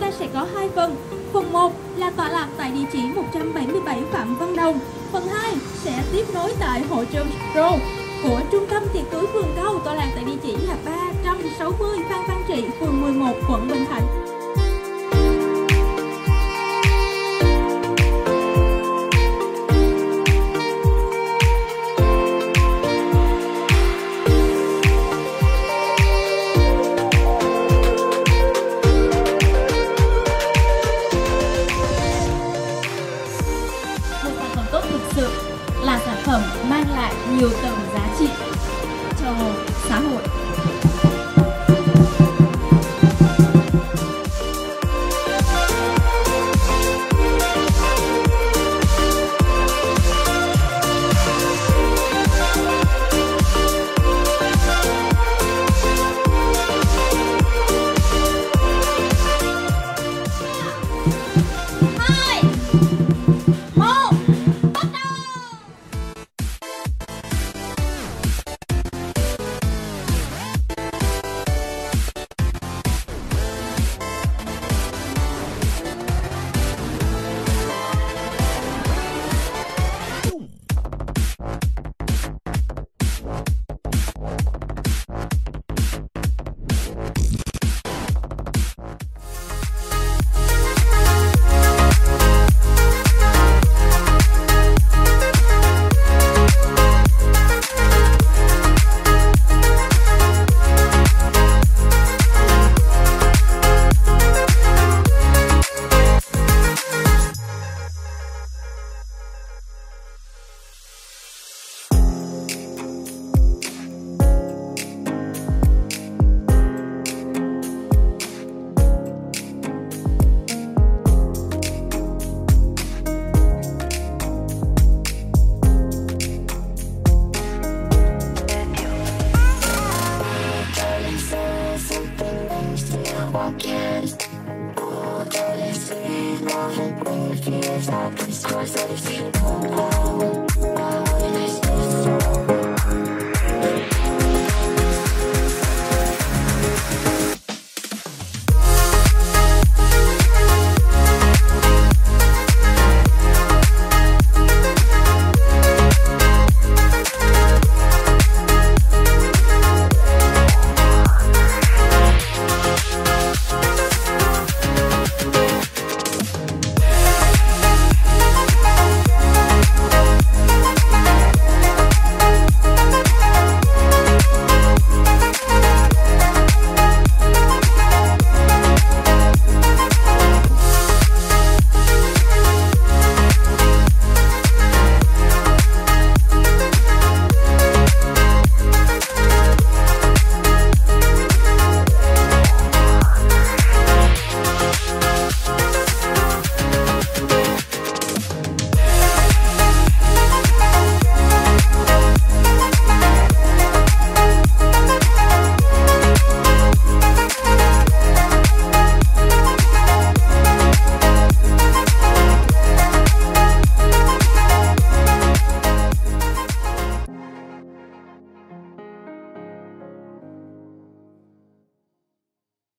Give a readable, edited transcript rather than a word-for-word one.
ta sẽ có 2 phần. Phần 1 là tọa lạc tại địa chỉ 177 Phạm Văn Đồng. Phần 2 sẽ tiếp nối tại hội trường Showroom của Trung tâm Tiệc cưới Phường Câu, tọa lạc tại địa chỉ là 360 Phan Văn Trị, phường 11, quận Bình Thạnh. Là sản phẩm mang lại nhiều tầng giá trị cho xã hội. All the fears I can score, so you see,